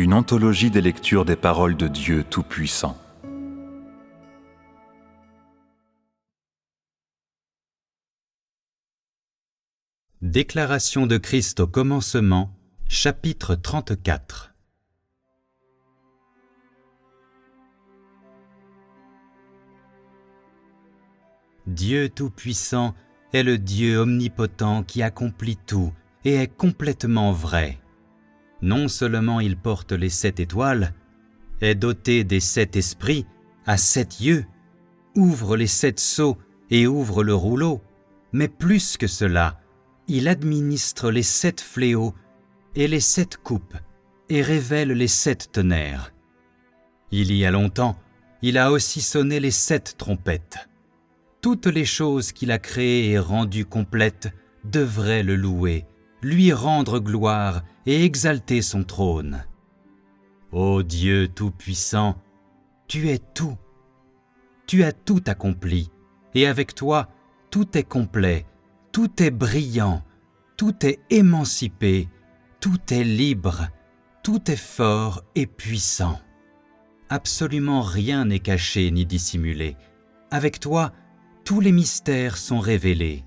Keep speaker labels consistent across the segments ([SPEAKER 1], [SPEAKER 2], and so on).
[SPEAKER 1] une anthologie des lectures des paroles de Dieu Tout-Puissant.
[SPEAKER 2] Déclaration de Christ au commencement, chapitre 34. Dieu Tout-Puissant est le Dieu omnipotent qui accomplit tout et est complètement vrai. Non seulement il porte les 7 étoiles, est doté des 7 esprits, a 7 yeux, ouvre les 7 sceaux et ouvre le rouleau, mais plus que cela, il administre les 7 fléaux et les 7 coupes et révèle les 7 tonnerres. Il y a longtemps, il a aussi sonné les 7 trompettes. Toutes les choses qu'il a créées et rendues complètes devraient le louer, lui rendre gloire et exalter son trône. Ô Dieu Tout-Puissant, tu es tout. Tu as tout accompli, et avec toi, tout est complet, tout est brillant, tout est émancipé, tout est libre, tout est fort et puissant. Absolument rien n'est caché ni dissimulé. Avec toi, tous les mystères sont révélés.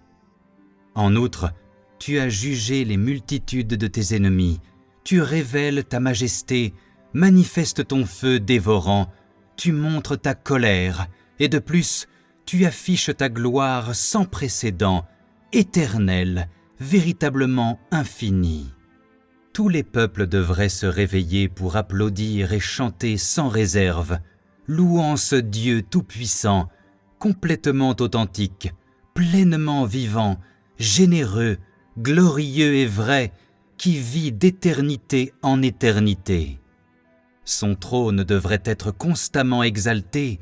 [SPEAKER 2] En outre, tu as jugé les multitudes de tes ennemis, tu révèles ta majesté, manifestes ton feu dévorant, tu montres ta colère, et de plus, tu affiches ta gloire sans précédent, éternelle, véritablement infinie. Tous les peuples devraient se réveiller pour applaudir et chanter sans réserve, louant ce Dieu tout-puissant, complètement authentique, pleinement vivant, généreux, glorieux et vrai, qui vit d'éternité en éternité. Son trône devrait être constamment exalté,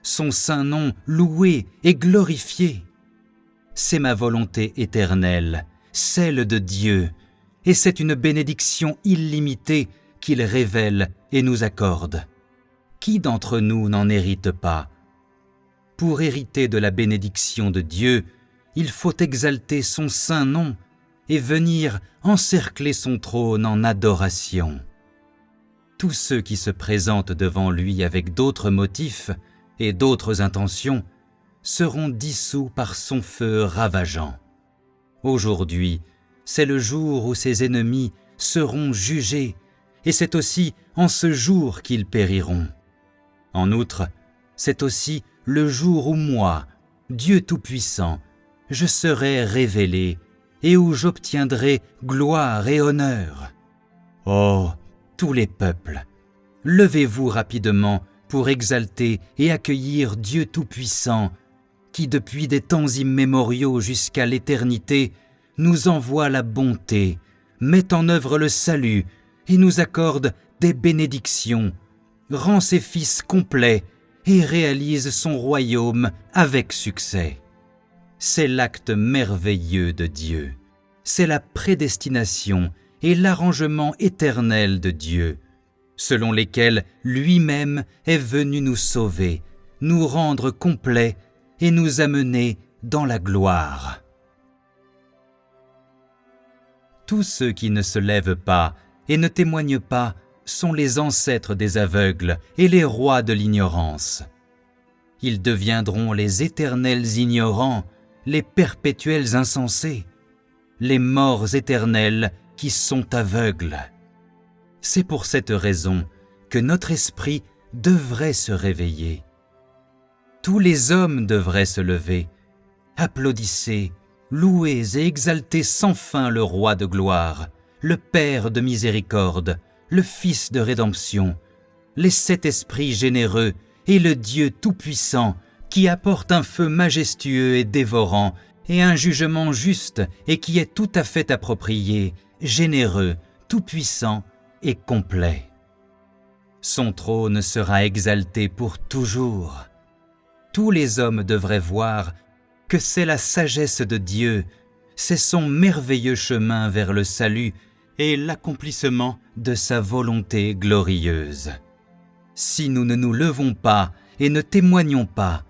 [SPEAKER 2] son saint nom loué et glorifié. C'est ma volonté éternelle, celle de Dieu, et c'est une bénédiction illimitée qu'il révèle et nous accorde. Qui d'entre nous n'en hérite pas ? Pour hériter de la bénédiction de Dieu, il faut exalter son saint nom et venir encercler son trône en adoration. Tous ceux qui se présentent devant lui avec d'autres motifs et d'autres intentions seront dissous par son feu ravageant. Aujourd'hui, c'est le jour où ses ennemis seront jugés, et c'est aussi en ce jour qu'ils périront. En outre, c'est aussi le jour où moi, Dieu Tout-Puissant, je serai révélé et où j'obtiendrai gloire et honneur. Oh, tous les peuples, levez-vous rapidement pour exalter et accueillir Dieu Tout-Puissant, qui depuis des temps immémoriaux jusqu'à l'éternité nous envoie la bonté, met en œuvre le salut et nous accorde des bénédictions, rend ses fils complets et réalise son royaume avec succès. C'est l'acte merveilleux de Dieu, c'est la prédestination et l'arrangement éternel de Dieu, selon lesquels lui-même est venu nous sauver, nous rendre complets et nous amener dans la gloire. Tous ceux qui ne se lèvent pas et ne témoignent pas sont les ancêtres des aveugles et les rois de l'ignorance. Ils deviendront les éternels ignorants, les perpétuels insensés, les morts éternels qui sont aveugles. C'est pour cette raison que notre esprit devrait se réveiller. Tous les hommes devraient se lever. Applaudissez, louez et exaltez sans fin le Roi de gloire, le Père de miséricorde, le Fils de rédemption, les 7 esprits généreux et le Dieu tout-puissant qui apporte un feu majestueux et dévorant et un jugement juste et qui est tout à fait approprié, généreux, tout-puissant et complet. Son trône sera exalté pour toujours. Tous les hommes devraient voir que c'est la sagesse de Dieu, c'est son merveilleux chemin vers le salut et l'accomplissement de sa volonté glorieuse. Si nous ne nous levons pas et ne témoignons pas,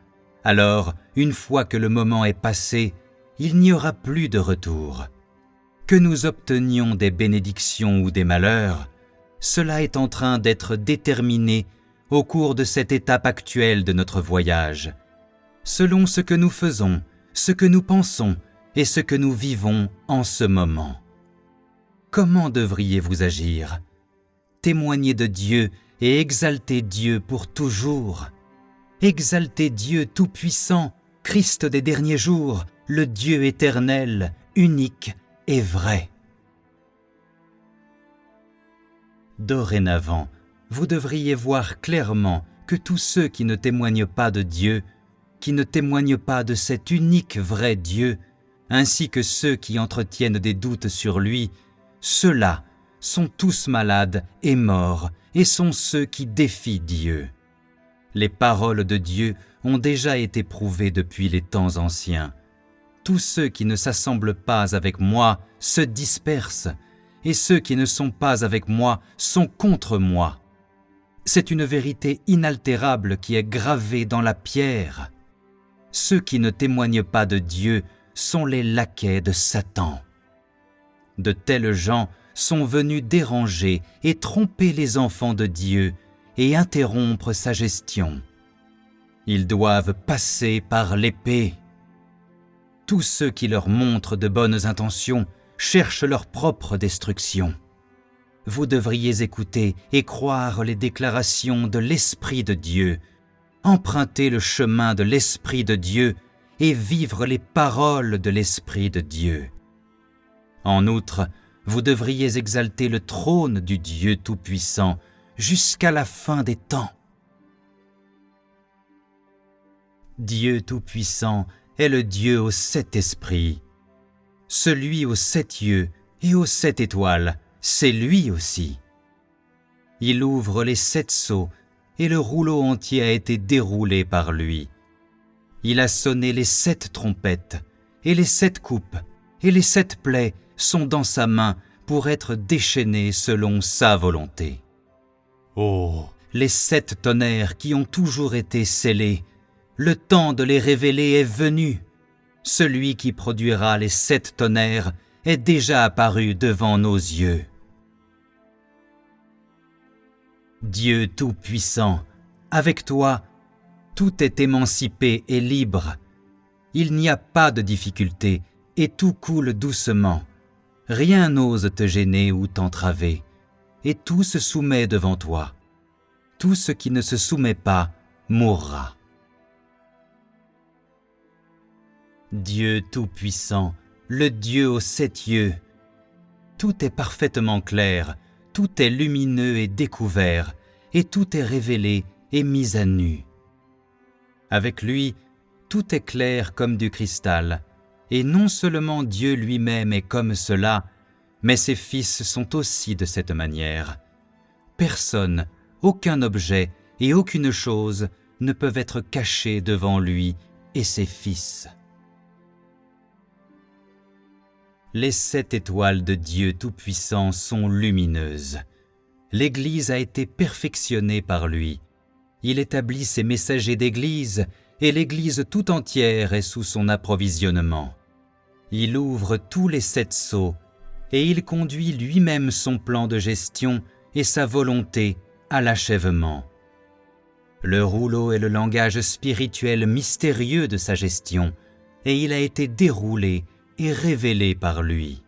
[SPEAKER 2] alors, une fois que le moment est passé, il n'y aura plus de retour. Que nous obtenions des bénédictions ou des malheurs, Cela est en train d'être déterminé au cours de cette étape actuelle de notre voyage, selon ce que nous faisons, ce que nous pensons et ce que nous vivons en ce moment. Comment devriez-vous agir? Témoigner de Dieu et exalter Dieu pour toujours. Exalter Dieu Tout-Puissant, Christ des derniers jours, le Dieu éternel, unique et vrai. Dorénavant, vous devriez voir clairement que tous ceux qui ne témoignent pas de Dieu, qui ne témoignent pas de cet unique vrai Dieu, ainsi que ceux qui entretiennent des doutes sur lui, ceux-là sont tous malades et morts et sont ceux qui défient Dieu. Les paroles de Dieu ont déjà été prouvées depuis les temps anciens. Tous ceux qui ne s'assemblent pas avec moi se dispersent, et ceux qui ne sont pas avec moi sont contre moi. C'est une vérité inaltérable qui est gravée dans la pierre. Ceux qui ne témoignent pas de Dieu sont les laquais de Satan. De tels gens sont venus déranger et tromper les enfants de Dieu et interrompre sa gestion. Ils doivent passer par l'épée. Tous ceux qui leur montrent de bonnes intentions cherchent leur propre destruction. Vous devriez écouter et croire les déclarations de l'Esprit de Dieu, emprunter le chemin de l'Esprit de Dieu et vivre les paroles de l'Esprit de Dieu. En outre, vous devriez exalter le trône du Dieu Tout-Puissant jusqu'à la fin des temps. Dieu Tout-Puissant est le Dieu aux 7 esprits. Celui aux 7 yeux et aux 7 étoiles, c'est lui aussi. Il ouvre les 7 sceaux et le rouleau entier a été déroulé par lui. Il a sonné les 7 trompettes et les 7 coupes et les 7 plaies sont dans sa main pour être déchaînées selon sa volonté. Oh, les 7 tonnerres qui ont toujours été scellés, le temps de les révéler est venu. Celui qui produira les 7 tonnerres est déjà apparu devant nos yeux. Dieu Tout-Puissant, avec toi, tout est émancipé et libre. Il n'y a pas de difficulté et tout coule doucement. Rien n'ose te gêner ou t'entraver, et tout se soumet devant toi. Tout ce qui ne se soumet pas mourra. Dieu Tout-Puissant, le Dieu aux 7 yeux. Tout est parfaitement clair, tout est lumineux et découvert, et tout est révélé et mis à nu. Avec lui, tout est clair comme du cristal, et non seulement Dieu lui-même est comme cela, mais ses fils sont aussi de cette manière. Personne, aucun objet et aucune chose ne peuvent être cachés devant lui et ses fils. Les 7 étoiles de Dieu Tout-Puissant sont lumineuses. L'Église a été perfectionnée par lui. Il établit ses messagers d'Église et l'Église tout entière est sous son approvisionnement. Il ouvre tous les 7 sceaux et il conduit lui-même son plan de gestion et sa volonté à l'achèvement. Le rouleau est le langage spirituel mystérieux de sa gestion et il a été déroulé et révélé par lui.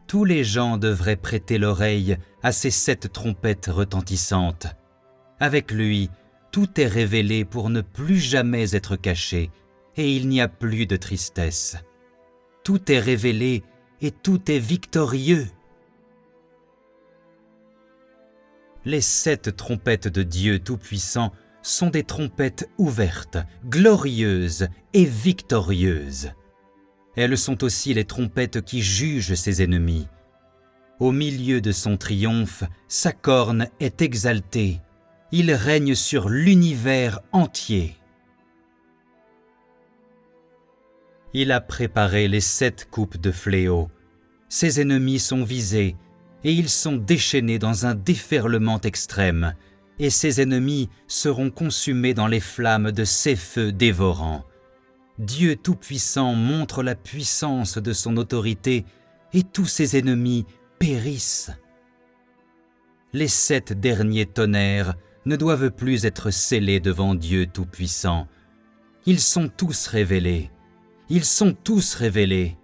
[SPEAKER 2] Tous les gens devraient prêter l'oreille à ces 7 trompettes retentissantes. Avec lui, tout est révélé pour ne plus jamais être caché, et il n'y a plus de tristesse. Tout est révélé et tout est victorieux. Les 7 trompettes de Dieu Tout-Puissant sont des trompettes ouvertes, glorieuses et victorieuses. Elles sont aussi les trompettes qui jugent ses ennemis. Au milieu de son triomphe, sa corne est exaltée. Il règne sur l'univers entier. Il a préparé les 7 coupes de fléau. Ses ennemis sont visés et ils sont déchaînés dans un déferlement extrême, et ses ennemis seront consumés dans les flammes de ses feux dévorants. Dieu Tout-Puissant montre la puissance de son autorité et tous ses ennemis périssent. Les 7 derniers tonnerres ne doivent plus être scellés devant Dieu Tout-Puissant. Ils sont tous révélés. Ils sont tous révélés.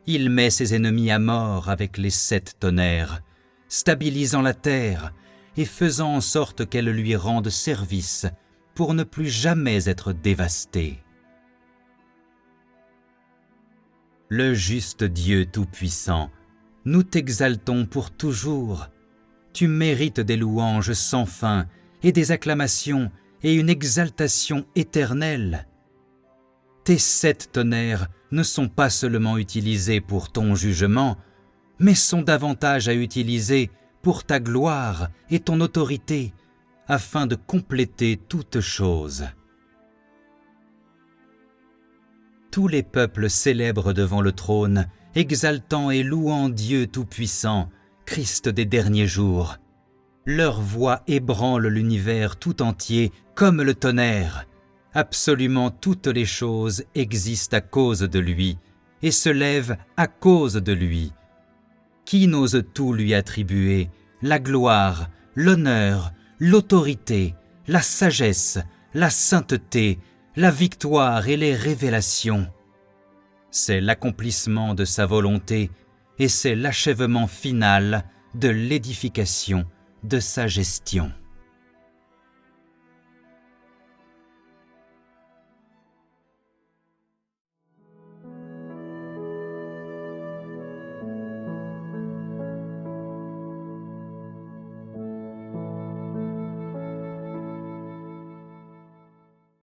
[SPEAKER 2] Il met ses ennemis à mort avec les 7 tonnerres, stabilisant la terre et faisant en sorte qu'elle lui rende service pour ne plus jamais être dévastée. Le juste Dieu Tout-Puissant, nous t'exaltons pour toujours. Tu mérites des louanges sans fin et des acclamations et une exaltation éternelle. Tes 7 tonnerres ne sont pas seulement utilisés pour ton jugement, mais sont davantage à utiliser pour ta gloire et ton autorité, afin de compléter toutes choses. Tous les peuples célèbrent devant le trône, exaltant et louant Dieu Tout-Puissant, Christ des derniers jours. Leur voix ébranle l'univers tout entier comme le tonnerre. Absolument toutes les choses existent à cause de lui et se lèvent à cause de lui. Qui n'ose tout lui attribuer, la gloire, l'honneur, l'autorité, la sagesse, la sainteté, la victoire et les révélations. C'est l'accomplissement de sa volonté et c'est l'achèvement final de l'édification de sa gestion.